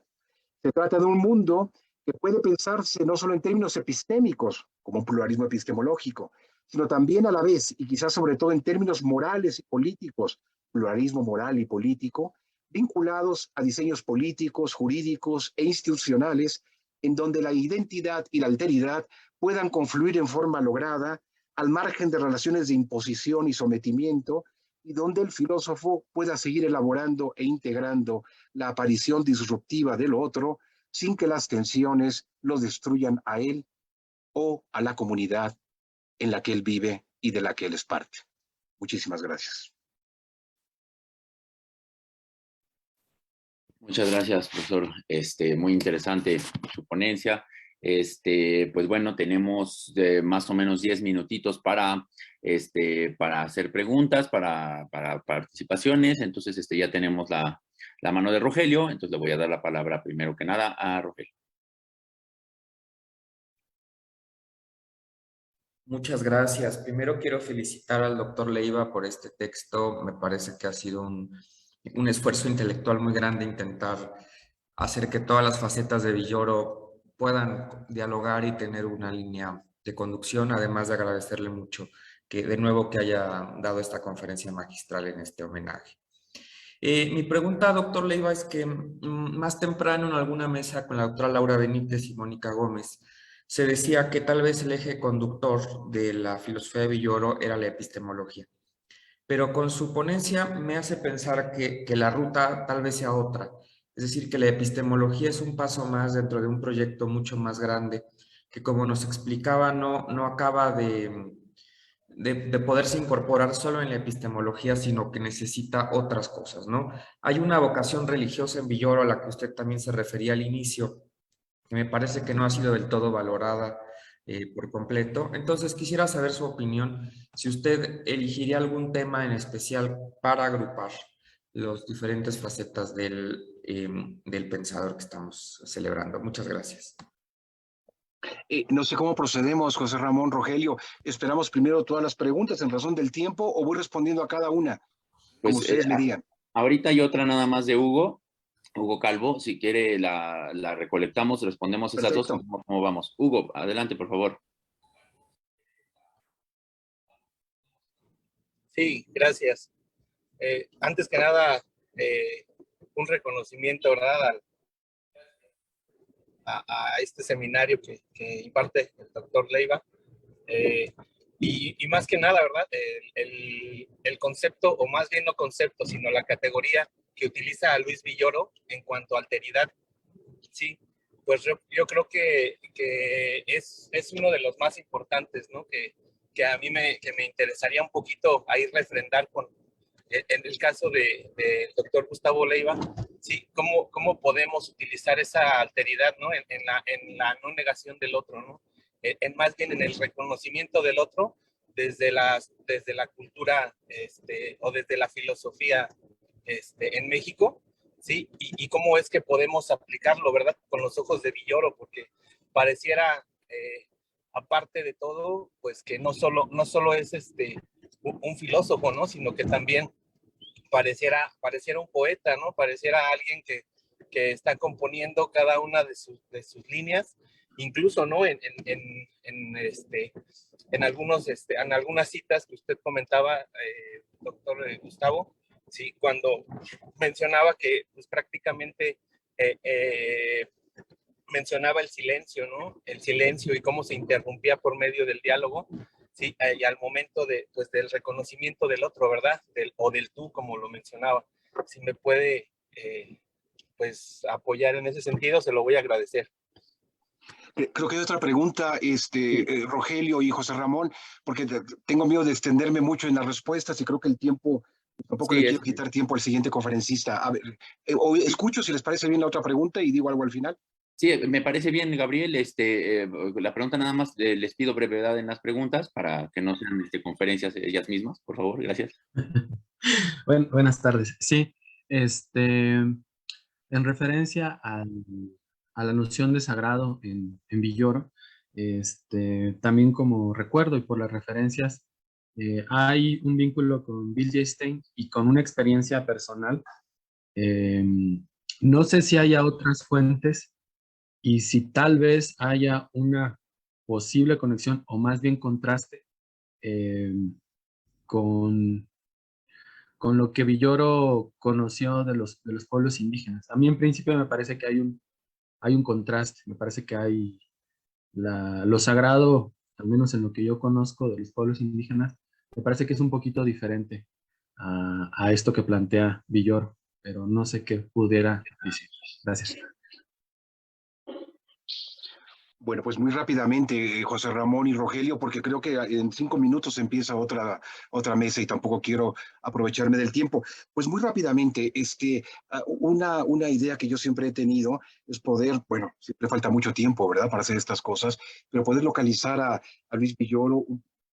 Se trata de un mundo que puede pensarse no solo en términos epistémicos, como un pluralismo epistemológico, sino también a la vez, y quizás sobre todo en términos morales y políticos, pluralismo moral y político, vinculados a diseños políticos, jurídicos e institucionales, en donde la identidad y la alteridad puedan confluir en forma lograda, al margen de relaciones de imposición y sometimiento, y donde el filósofo pueda seguir elaborando e integrando la aparición disruptiva del otro, sin que las tensiones lo destruyan a él o a la comunidad en la que él vive y de la que él es parte. Muchísimas gracias. Muchas gracias, profesor. Muy interesante su ponencia. Pues bueno, tenemos más o menos 10 minutitos para hacer preguntas, para participaciones. Entonces, ya tenemos la la mano de Rogelio, entonces le voy a dar la palabra primero que nada a Rogelio. Muchas gracias. Primero quiero felicitar al doctor Leiva por este texto. Me parece que ha sido un esfuerzo intelectual muy grande intentar hacer que todas las facetas de Villoro puedan dialogar y tener una línea de conducción, además de agradecerle mucho que de nuevo que haya dado esta conferencia magistral en este homenaje. Mi pregunta, doctor Leiva, es que más temprano en alguna mesa con la doctora Laura Benítez y Mónica Gómez se decía que tal vez el eje conductor de la filosofía de Villoro era la epistemología. Pero con su ponencia me hace pensar que la ruta tal vez sea otra. Es decir, que la epistemología es un paso más dentro de un proyecto mucho más grande, que como nos explicaba, no acaba de poderse incorporar solo en la epistemología, sino que necesita otras cosas, ¿no? Hay una vocación religiosa en Villoro a la que usted también se refería al inicio, que me parece que no ha sido del todo valorada por completo. Entonces quisiera saber su opinión, si usted elegiría algún tema en especial para agrupar las diferentes facetas del pensador que estamos celebrando. Muchas gracias. No sé cómo procedemos, José Ramón, Rogelio. ¿Esperamos primero todas las preguntas en razón del tiempo o voy respondiendo a cada una, como Pues ustedes me digan? ahorita hay otra nada más de Hugo Calvo, si quiere la recolectamos, respondemos esas dos, Perfecto. ¿cómo vamos? Hugo, adelante, por favor. Sí, gracias. Antes que nada, un reconocimiento, ¿verdad?, a este seminario que imparte el doctor Leiva. Y más que nada, ¿verdad?, el concepto, o más bien no concepto, sino la categoría que utiliza Luis Villoro en cuanto a alteridad. Sí, pues yo creo que es uno de los más importantes, ¿no? Que a mí me interesaría un poquito ahí refrendar en el caso del doctor Gustavo Leiva, sí, cómo podemos utilizar esa alteridad, ¿no? En la no negación del otro, ¿no? Más bien en el reconocimiento del otro desde la cultura, o desde la filosofía, en México, ¿sí? Y cómo es que podemos aplicarlo, ¿verdad? Con los ojos de Villoro, porque pareciera, aparte de todo, pues que no solo es un filósofo, ¿no? Sino que también pareciera un poeta, ¿no? Pareciera alguien que está componiendo cada una de sus líneas, incluso, ¿no? En algunas citas que usted comentaba, doctor Gustavo, sí, cuando mencionaba que pues prácticamente mencionaba el silencio, ¿no? El silencio y cómo se interrumpía por medio del diálogo, sí, y al momento pues, del reconocimiento del otro, ¿verdad? O del tú, como lo mencionaba. Si me puede, pues, apoyar en ese sentido, se lo voy a agradecer. Creo que hay otra pregunta, Rogelio y José Ramón, porque tengo miedo de extenderme mucho en las respuestas y creo que el tiempo, tampoco le quiero quitar tiempo al siguiente conferencista. A ver, o escucho si les parece bien la otra pregunta y digo algo al final. Sí, me parece bien, Gabriel. La pregunta nada más, les pido brevedad en las preguntas para que no sean conferencias ellas mismas, por favor, gracias. Buenas tardes. Sí, en referencia a la noción de sagrado en Villoro, también como recuerdo y por las referencias, hay un vínculo con Bill J. Stein y con una experiencia personal. No sé si haya otras fuentes y si tal vez haya una posible conexión o más bien contraste con lo que Villoro conoció de los pueblos indígenas. A mí en principio me parece que hay un contraste, me parece que hay lo sagrado, al menos en lo que yo conozco de los pueblos indígenas, me parece que es un poquito diferente a esto que plantea Villoro, pero no sé qué pudiera decir. Gracias. Bueno, pues muy rápidamente, José Ramón y Rogelio, porque creo que en 5 minutos empieza otra mesa y tampoco quiero aprovecharme del tiempo. Pues muy rápidamente, una idea que yo siempre he tenido es poder, bueno, siempre falta mucho tiempo, ¿verdad?, para hacer estas cosas, pero poder localizar a Luis Villoro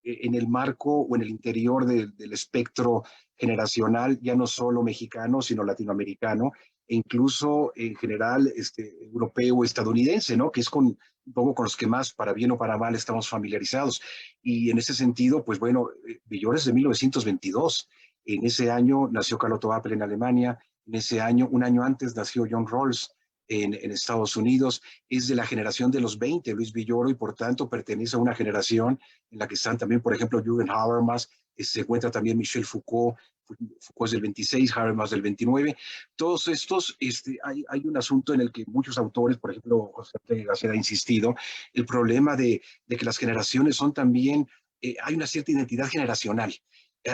en el marco o en el interior del espectro generacional, ya no solo mexicano, sino latinoamericano, e incluso en general europeo, estadounidense, ¿no? Que es con un poco con los que más, para bien o para mal, estamos familiarizados. Y en ese sentido, pues bueno, Villoro es de 1922. En ese año nació Carlotto Appel en Alemania. En ese año, un año antes, nació John Rawls en Estados Unidos. Es de la generación de los 20, Luis Villoro, y por tanto pertenece a una generación en la que están también, por ejemplo, Jürgen Habermas, se encuentra también Michel Foucault. Foucault es del 26, Habermas del 29. Todos estos, hay un asunto en el que muchos autores, por ejemplo, José Ortega ha insistido, el problema de que las generaciones son también, hay una cierta identidad generacional.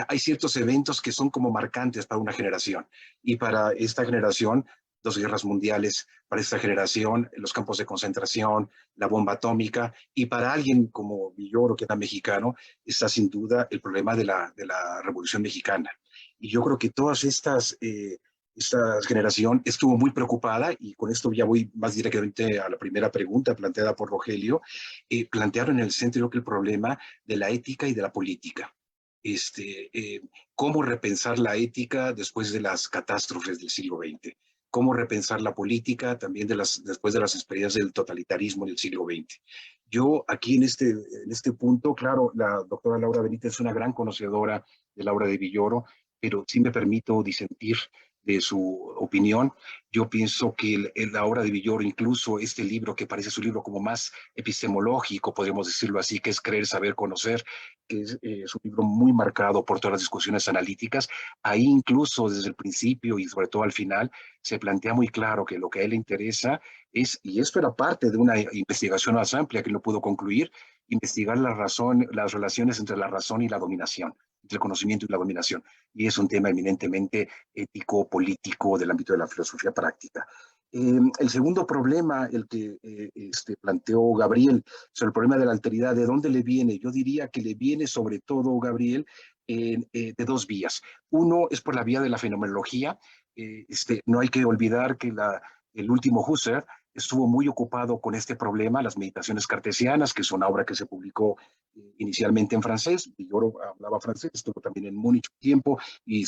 Hay ciertos eventos que son como marcantes para una generación, y para esta generación, 2 guerras mundiales, para esta generación, los campos de concentración, la bomba atómica, y para alguien como Villoro, que era mexicano, está sin duda el problema de la Revolución Mexicana. Y yo creo que todas esta generación estuvo muy preocupada, y con esto ya voy más directamente a la primera pregunta planteada por Rogelio. Plantearon en el centro que el problema de la ética y de la política. Cómo repensar la ética después de las catástrofes del siglo XX, cómo repensar la política también después de las experiencias del totalitarismo del siglo XX. Yo aquí en este punto, claro, la doctora Laura Benítez es una gran conocedora de la obra de Villoro, pero sí me permito disentir de su opinión. Yo pienso que la obra de Villoro, incluso este libro que parece su libro como más epistemológico, podríamos decirlo así, que es Creer, Saber, Conocer, que es un libro muy marcado por todas las discusiones analíticas. Ahí incluso desde el principio y sobre todo al final se plantea muy claro que lo que a él le interesa es, y esto era parte de una investigación más amplia que no pudo concluir, investigar las relaciones entre la razón y la dominación, entre el conocimiento y la dominación. Y es un tema eminentemente ético, político, del ámbito de la filosofía práctica. El segundo problema, el que planteó Gabriel, sobre el problema de la alteridad, ¿de dónde le viene? Yo diría que le viene sobre todo, Gabriel, de 2 vías. Uno es por la vía de la fenomenología. No hay que olvidar que el último Husserl estuvo muy ocupado con este problema, las meditaciones cartesianas, que es una obra que se publicó inicialmente en francés. Villoro hablaba francés, estuvo también en Múnich un tiempo y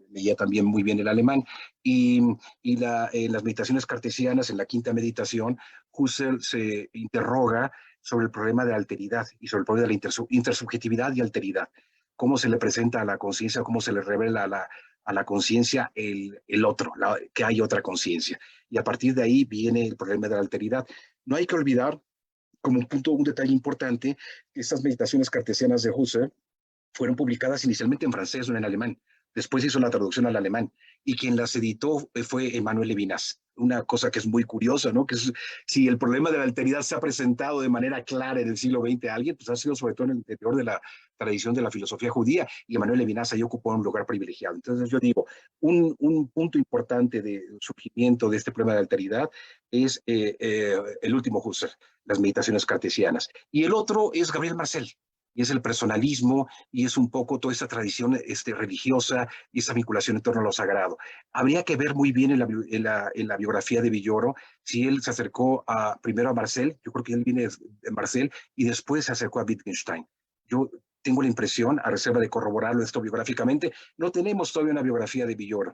leía también muy bien el alemán. Las meditaciones cartesianas, en la quinta meditación, Husserl se interroga sobre el problema de la alteridad y sobre el problema de la intersubjetividad y alteridad. Cómo se le presenta a la conciencia, cómo se le revela a la conciencia el otro, que hay otra conciencia. Y a partir de ahí viene el problema de la alteridad. No hay que olvidar, como un detalle importante, que estas meditaciones cartesianas de Husserl fueron publicadas inicialmente en francés, no en alemán. Después hizo la traducción al alemán, y quien las editó fue Emmanuel Levinas. Una cosa que es muy curiosa, ¿no? Que si el problema de la alteridad se ha presentado de manera clara en el siglo XX a alguien, pues ha sido sobre todo en el interior de la tradición de la filosofía judía, y Emmanuel Levinas ahí ocupó un lugar privilegiado. Entonces yo digo, un punto importante de surgimiento de este problema de la alteridad es el último Husserl, las meditaciones cartesianas. Y el otro es Gabriel Marcel, y es el personalismo, y es un poco toda esa tradición religiosa y esa vinculación en torno a lo sagrado. Habría que ver muy bien en la biografía de Villoro si él se acercó primero a Marcel. Yo creo que él viene de Marcel y después se acercó a Wittgenstein. Yo tengo la impresión, a reserva de corroborarlo esto biográficamente, no tenemos todavía una biografía de Villoro.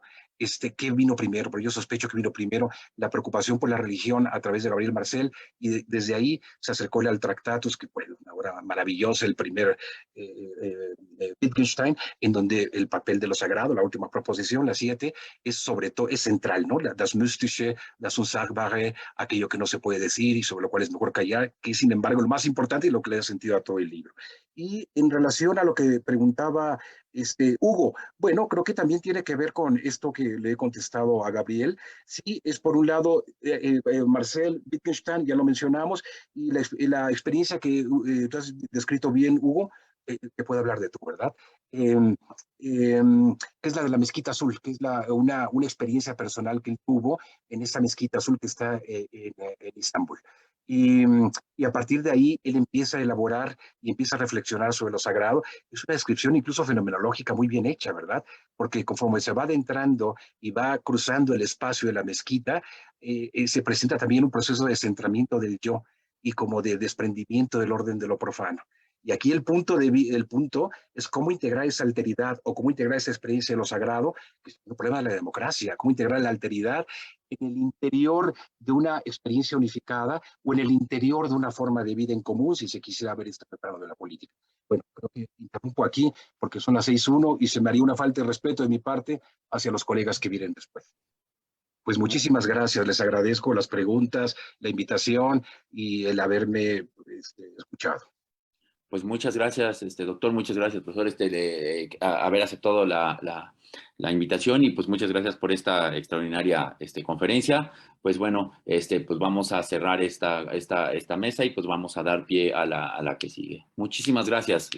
¿Qué vino primero? Pero yo sospecho que vino primero la preocupación por la religión a través de Gabriel Marcel, y desde ahí se acercó al Tractatus, que fue una obra maravillosa, el primer Wittgenstein, en donde el papel de lo sagrado, la última proposición, la 7, es sobre todo, es central, ¿no? Das Mystische, das Unsagbare, aquello que no se puede decir y sobre lo cual es mejor callar, que es sin embargo lo más importante y lo que le da sentido a todo el libro. Y en relación a lo que preguntaba Hugo, bueno, creo que también tiene que ver con esto que le he contestado a Gabriel. Sí, es por un lado Marcel, Wittgenstein, ya lo mencionamos, y la experiencia que tú has descrito bien, Hugo, que puede hablar de tú, ¿verdad? Que es la de la Mezquita Azul, que es una experiencia personal que él tuvo en esa Mezquita Azul que está en Istambul. Y a partir de ahí él empieza a elaborar y empieza a reflexionar sobre lo sagrado. Es una descripción incluso fenomenológica muy bien hecha, ¿verdad? Porque conforme se va adentrando y va cruzando el espacio de la mezquita, se presenta también un proceso de descentramiento del yo y como de desprendimiento del orden de lo profano. Y aquí el punto es cómo integrar esa alteridad o cómo integrar esa experiencia de lo sagrado, que es un problema de la democracia, cómo integrar la alteridad en el interior de una experiencia unificada o en el interior de una forma de vida en común, si se quisiera ver este plano de la política. Bueno, creo que interrumpo aquí porque son las 6:01 y se me haría una falta de respeto de mi parte hacia los colegas que vienen después. Pues muchísimas gracias, les agradezco las preguntas, la invitación y el haberme escuchado. Pues muchas gracias, doctor, muchas gracias, profesor, haber aceptado la invitación y pues muchas gracias por esta extraordinaria conferencia. Pues bueno, pues vamos a cerrar esta mesa y pues vamos a dar pie a la que sigue. Muchísimas gracias.